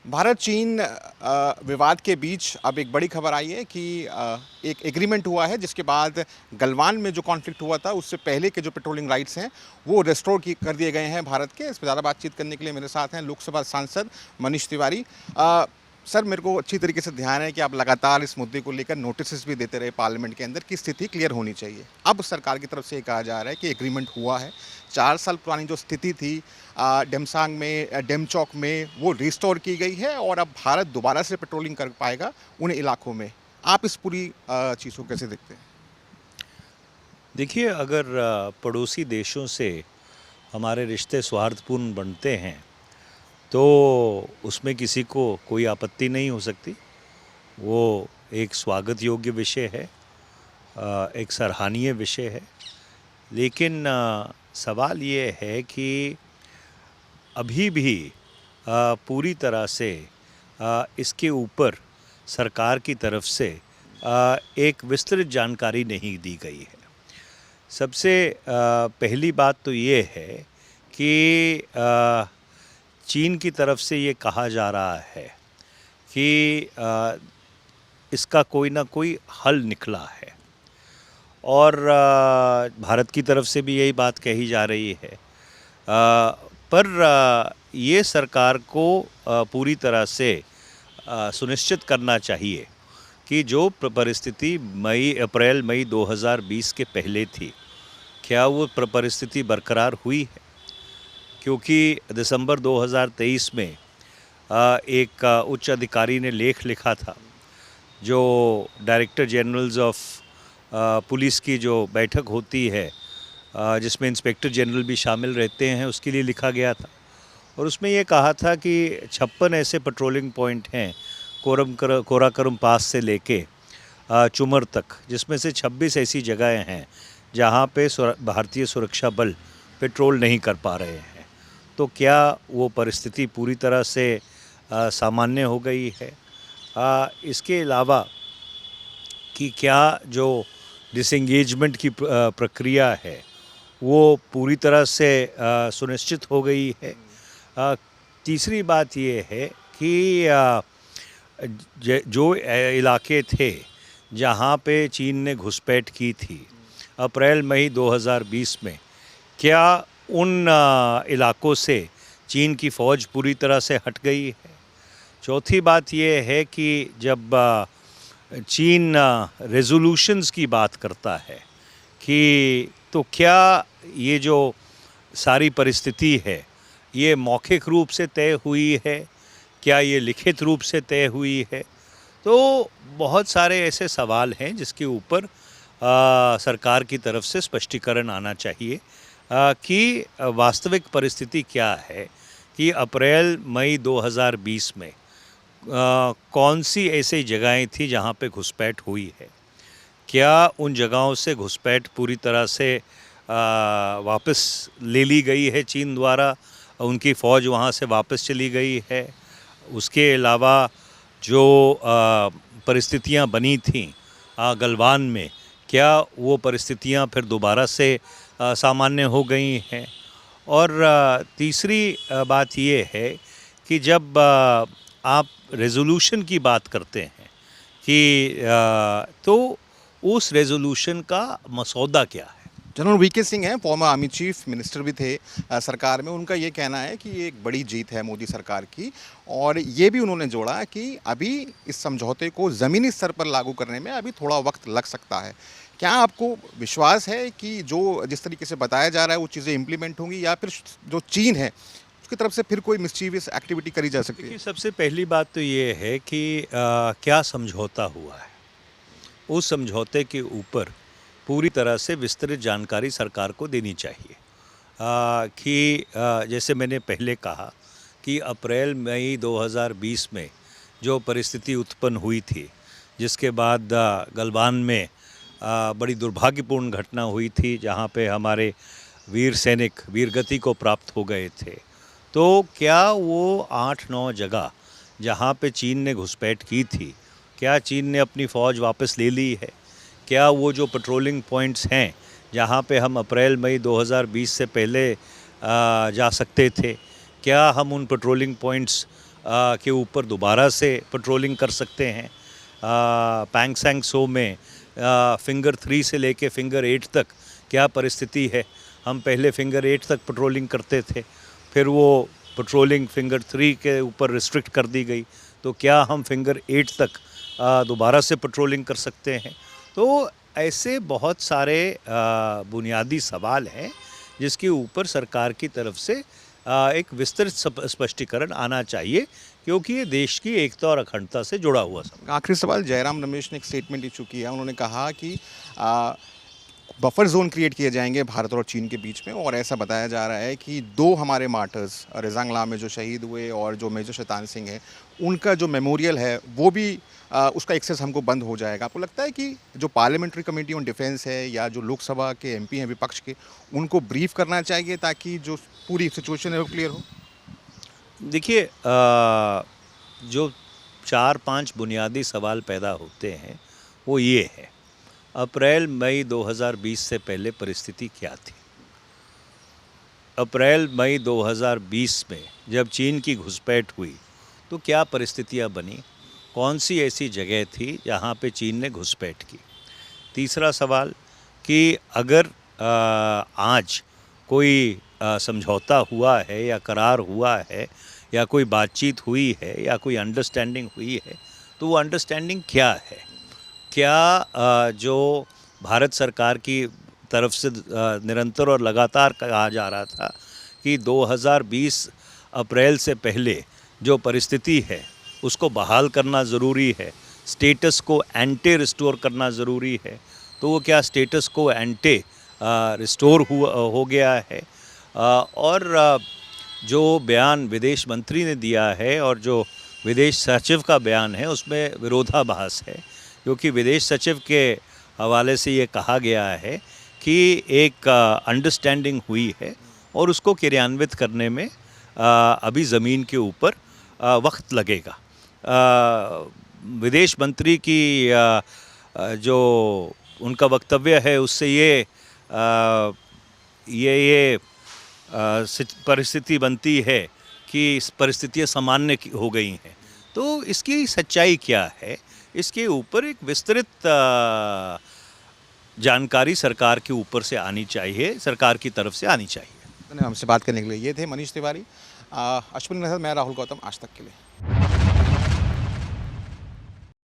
भारत चीन विवाद के बीच अब एक बड़ी खबर आई है कि एक एग्रीमेंट हुआ है जिसके बाद गलवान में जो कॉन्फ्लिक्ट हुआ था उससे पहले के जो पेट्रोलिंग राइट्स हैं वो रेस्टोर कर दिए गए हैं भारत के। इस पर ज़्यादा बातचीत करने के लिए मेरे साथ हैं लोकसभा सांसद मनीष तिवारी। सर, मेरे को अच्छी तरीके से ध्यान है कि आप लगातार इस मुद्दे को लेकर नोटिस भी देते रहे पार्लियामेंट के अंदर कि स्थिति क्लियर होनी चाहिए। अब सरकार की तरफ से ये कहा जा रहा है कि एग्रीमेंट हुआ है, 4 साल पुरानी जो स्थिति थी डेमसांग में, डेमचौक में, वो रिस्टोर की गई है और अब भारत दोबारा से पेट्रोलिंग कर पाएगा उन इलाकों में। आप इस पूरी चीज़ को कैसे देखते हैं? देखिए, अगर पड़ोसी देशों से हमारे रिश्ते सौहार्दपूर्ण बनते हैं तो उसमें किसी को कोई आपत्ति नहीं हो सकती। वो एक स्वागत योग्य विषय है, एक सराहनीय विषय है। लेकिन सवाल ये है कि अभी भी पूरी तरह से इसके ऊपर सरकार की तरफ से एक विस्तृत जानकारी नहीं दी गई है। सबसे पहली बात तो ये है कि चीन की तरफ से ये कहा जा रहा है कि इसका कोई ना कोई हल निकला है और भारत की तरफ से भी यही बात कही जा रही है। पर ये सरकार को पूरी तरह से सुनिश्चित करना चाहिए कि जो परिस्थिति अप्रैल मई 2020 के पहले थी, क्या वो परिस्थिति बरकरार हुई है? क्योंकि दिसंबर 2023 में एक उच्च अधिकारी ने लेख लिखा था, जो डायरेक्टर जनरल्स ऑफ पुलिस की जो बैठक होती है जिसमें इंस्पेक्टर जनरल भी शामिल रहते हैं, उसके लिए लिखा गया था। और उसमें ये कहा था कि 56 ऐसे पेट्रोलिंग पॉइंट हैं कोराकरम पास से लेके चुमर तक, जिसमें से 26 ऐसी जगहें हैं जहाँ पे भारतीय सुरक्षा बल पेट्रोल नहीं कर पा रहे हैं। तो क्या वो परिस्थिति पूरी तरह से सामान्य हो गई है? इसके अलावा कि क्या जो डिसएंगेजमेंट की प्रक्रिया है वो पूरी तरह से सुनिश्चित हो गई है? तीसरी बात ये है कि जो इलाके थे जहाँ पे चीन ने घुसपैठ की थी अप्रैल मई 2020 में, क्या उन इलाकों से चीन की फ़ौज पूरी तरह से हट गई है? चौथी बात ये है कि जब चीन रेजोल्यूशंस की बात करता है कि तो क्या ये जो सारी परिस्थिति है ये मौखिक रूप से तय हुई है, क्या ये लिखित रूप से तय हुई है? तो बहुत सारे ऐसे सवाल हैं जिसके ऊपर सरकार की तरफ से स्पष्टीकरण आना चाहिए कि वास्तविक परिस्थिति क्या है कि अप्रैल मई 2020 में कौन सी ऐसी जगहें थी जहाँ पे घुसपैठ हुई है? क्या उन जगहों से घुसपैठ पूरी तरह से वापस ले ली गई है चीन द्वारा, उनकी फ़ौज वहाँ से वापस चली गई है? उसके अलावा जो परिस्थितियाँ बनी थीं गलवान में, क्या वो परिस्थितियाँ फिर दोबारा से सामान्य हो गई हैं? और तीसरी बात ये है कि जब आप रेजोल्यूशन की बात करते हैं कि तो उस रेजोल्यूशन का मसौदा क्या है? जनरल वीके सिंह हैं, फॉर्मर आर्मी चीफ मिनिस्टर भी थे सरकार में। उनका ये कहना है कि ये एक बड़ी जीत है मोदी सरकार की और ये भी उन्होंने जोड़ा कि अभी इस समझौते को ज़मीनी स्तर पर लागू करने में अभी थोड़ा वक्त लग सकता है। क्या आपको विश्वास है कि जो जिस तरीके से बताया जा रहा है वो चीज़ें इम्प्लीमेंट होंगी या फिर जो चीन है उसकी तरफ से फिर कोई मिस्चीवियस एक्टिविटी करी जा सकती है? देखिए, सबसे पहली बात तो ये है कि क्या समझौता हुआ है, उस समझौते के ऊपर पूरी तरह से विस्तृत जानकारी सरकार को देनी चाहिए। कि जैसे मैंने पहले कहा कि अप्रैल मई 2020 में जो परिस्थिति उत्पन्न हुई थी, जिसके बाद गलवान में बड़ी दुर्भाग्यपूर्ण घटना हुई थी जहाँ पे हमारे वीर सैनिक वीरगति को प्राप्त हो गए थे। तो क्या वो 8-9 जगह जहाँ पे चीन ने घुसपैठ की थी, क्या चीन ने अपनी फ़ौज वापस ले ली है? क्या वो जो पेट्रोलिंग पॉइंट्स हैं जहाँ पे हम अप्रैल मई 2020 से पहले जा सकते थे, क्या हम उन पेट्रोलिंग पॉइंट्स के ऊपर दोबारा से पेट्रोलिंग कर सकते हैं। पैंगसैंग सो में फिंगर 3 से लेके फिंगर 8 तक क्या परिस्थिति है। हम पहले फिंगर 8 तक पेट्रोलिंग करते थे, फिर वो पेट्रोलिंग फिंगर 3 के ऊपर रिस्ट्रिक्ट कर दी गई, तो क्या हम फिंगर 8 तक दोबारा से पेट्रोलिंग कर सकते हैं। तो ऐसे बहुत सारे बुनियादी सवाल हैं जिसके ऊपर सरकार की तरफ से एक विस्तृत स्पष्टीकरण आना चाहिए, क्योंकि ये देश की एकता और अखंडता से जुड़ा हुआ सवाल। आखिरी सवाल, जयराम रमेश ने एक स्टेटमेंट इशू किया। उन्होंने कहा कि बफर जोन क्रिएट किए जाएंगे भारत और चीन के बीच में, और ऐसा बताया जा रहा है कि 2 हमारे मार्टर्स रेजांगला में जो शहीद हुए और जो मेजर शैतान सिंह है, उनका जो मेमोरियल है वो भी उसका एक्सेस हमको बंद हो जाएगा। आपको लगता है कि जो पार्लियामेंट्री कमेटी ऑन डिफेंस है या जो लोकसभा के एमपी हैं विपक्ष के, उनको ब्रीफ करना चाहिए ताकि जो पूरी सिचुएशन है वो क्लियर हो? देखिए, जो 4-5 बुनियादी सवाल पैदा होते हैं वो ये है, अप्रैल मई 2020 से पहले परिस्थिति क्या थी। अप्रैल मई 2020 में जब चीन की घुसपैठ हुई तो क्या परिस्थितियां बनी, कौन सी ऐसी जगह थी जहां पे चीन ने घुसपैठ की। तीसरा सवाल कि अगर आज कोई समझौता हुआ है या करार हुआ है या कोई बातचीत हुई है या कोई अंडरस्टैंडिंग हुई है, तो वो अंडरस्टैंडिंग क्या है। क्या जो भारत सरकार की तरफ से निरंतर और लगातार कहा जा रहा था कि 2020 अप्रैल से पहले जो परिस्थिति है उसको बहाल करना ज़रूरी है, स्टेटस को एंटे रिस्टोर करना ज़रूरी है, तो वो क्या स्टेटस को एंटे रिस्टोर हो गया है। और जो बयान विदेश मंत्री ने दिया है और जो विदेश सचिव का बयान है उसमें विरोधाभास है, क्योंकि विदेश सचिव के हवाले से ये कहा गया है कि एक अंडरस्टैंडिंग हुई है और उसको क्रियान्वित करने में अभी ज़मीन के ऊपर वक्त लगेगा। विदेश मंत्री की जो उनका वक्तव्य है उससे ये परिस्थिति बनती है कि परिस्थितियाँ सामान्य हो गई हैं। तो इसकी सच्चाई क्या है, इसके ऊपर एक विस्तृत जानकारी सरकार के ऊपर से आनी चाहिए, सरकार की तरफ से आनी चाहिए। हमसे बात करने के लिए ये थे मनीष तिवारी। अश्विनी, मैं राहुल गौतम, आज तक के लिए।